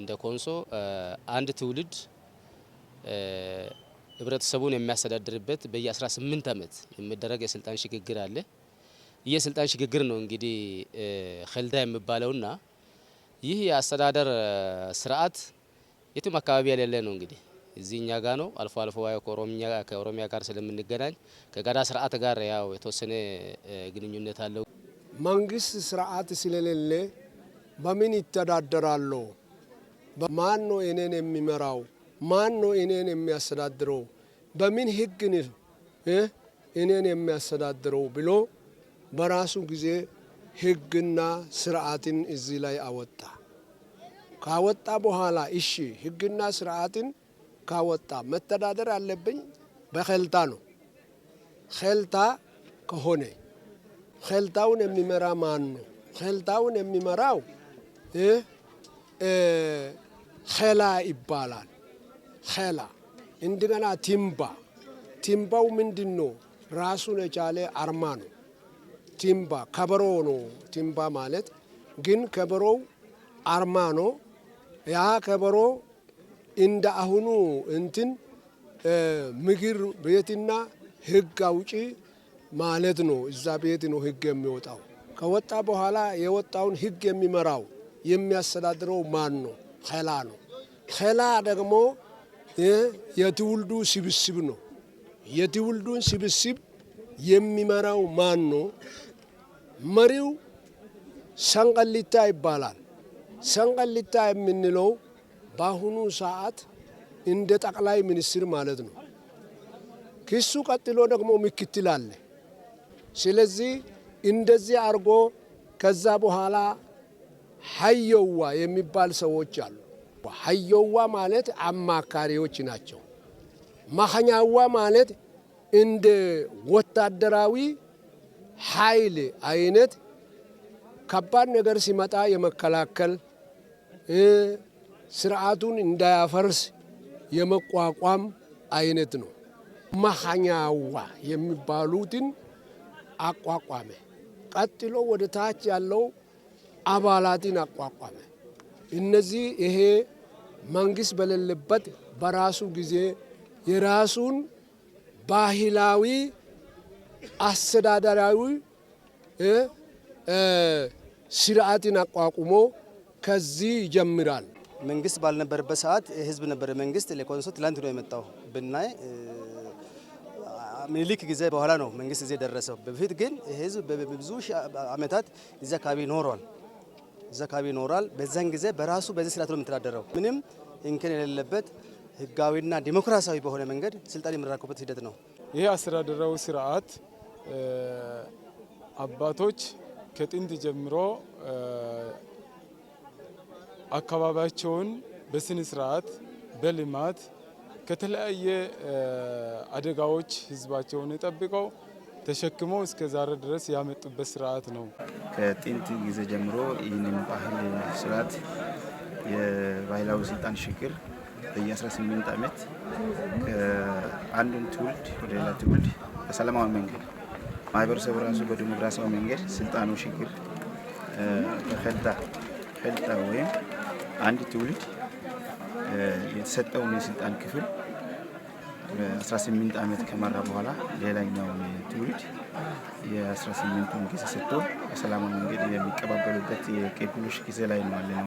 እንደ ኮንሶ አንድ ትውልድ ህብረተሰቡን የሚያስተዳድርበት በየ18 አመት የሚደረግ የስልጣን ሽግግር አለ። ይህ የስልጣን ሽግግር ነው እንግዲህ ኸልዳ የሚባለውና ይህ የአስተዳደር ስርዓት የትም አካባቢ ያለ ነው እንግዲህ እዚህኛ ጋር ነው። አልፎ አልፎ ከኦሮሚያ ጋር ስለምንገናኝ ከጋዳ ስርዓት ጋር ያው የተወሰነ ግንኙነት አለው። መንግስት ስርዓት ስለሌለ በምን ይተዳደራሉ? ማን ነው እኔን የሚመራው? ማን ነው እኔን የሚያስተዳድረው? በምን ህግ እኔን የሚያስተዳድረው ብሎ በራሱ ጊዜ ህግና ስርዓትን እዚህ ላይ አወጣ። ካወጣ በኋላ እሺ ህግና ስርዓትን ካወጣ መተዳደር አለብኝ በኸልታ ነው። ኸልታ ከሆነ ኸልታውን የሚመራ ማን ነው? ኸልታውን የሚመራው ኸላ ይባላል። ኸላ እንደገና ቲምባው ምንድነው? ራሱን የቻለ አርማ ነው። ቲምባ ከበሮ ነው። ቲምባ ማለት ግን ከበሮው አርማ ነው። ያ ከበሮ እንደ አሁኑ እንትን ምግር ቤትና ህግ አውጪ ማለት ነው። እዛ ቤት ነው ህግ የሚወጣው። ከወጣ በኋላ የወጣውን ህግ የሚመራው የሚያስተዳድረው ማን ነው? ኸላ ነው። ኸላ ደግሞ የትውልዱ ስብስብ ነው። የትውልዱን ስብስብ የሚመራው ማን ነው? መሪው ሰንቀሊታ ይባላል። ሰንቀሊታ የምንለው በአሁኑ ሰዓት እንደ ጠቅላይ ሚኒስትር ማለት ነው። ከሱ ቀጥሎ ደግሞ ምክትል አለ። ስለዚህ እንደዚህ አድርጎ ከዛ በኋላ ሀየዋ የሚባል ሰዎች አሉ። ሀየዋ ማለት አማካሪዎች ናቸው። ማኸኛዋ ማለት እንደ ወታደራዊ ኃይል አይነት ከባድ ነገር ሲመጣ የመከላከል ስርዓቱን እንዳያፈርስ የመቋቋም አይነት ነው። ማኸኛዋ የሚባሉትን አቋቋመ። ቀጥሎ ወደ ታች ያለው አባላትን አቋቋመ። እነዚህ ይሄ መንግስት በሌለበት በራሱ ጊዜ የራሱን ባህላዊ አስተዳደራዊ ስርዓትን አቋቁሞ ከዚህ ይጀምራል። መንግስት ባልነበረበት ሰዓት ህዝብ ነበረ። መንግስት ለኮንሶ ትላንት ነው የመጣው ብናይ ምኒልክ ጊዜ በኋላ ነው መንግስት እዚህ ደረሰው። በፊት ግን ህዝብ በብዙ አመታት እዚህ አካባቢ ኖሯል። በዛን ጊዜ በራሱ በዚህ ስርዓት ነው የሚተዳደረው። ምንም እንከን የሌለበት ህጋዊና ዲሞክራሲያዊ በሆነ መንገድ ስልጣን የሚራከቡበት ሂደት ነው። ይሄ አስተዳደራዊ ስርዓት አባቶች ከጥንት ጀምሮ አካባቢያቸውን በስነ ስርዓት በልማት ከተለያየ አደጋዎች ህዝባቸውን ጠብቀው ተሸክመው እስከ ዛሬ ድረስ ያመጡበት ስርዓት ነው። ከጥንት ጊዜ ጀምሮ ይህንን ባህል ስርዓት የባህላዊ ስልጣን ሽግግር በየ18 አመት ከአንዱን ትውልድ ወደ ሌላ ትውልድ በሰላማዊ መንገድ ማህበረሰቡ ራሱ በዲሞክራሲያዊ መንገድ ስልጣኑ ሽግግር ኸልታ ወይም አንድ ትውልድ የተሰጠውን የስልጣን ክፍል 18 አመት ከመራ በኋላ ሌላኛው ትውልድ የ18ን ጊዜ ሰጥቶ በሰላማዊ መንገድ የሚቀባበሉበት የቅብብሎሽ ጊዜ ላይ ነው ያለነው።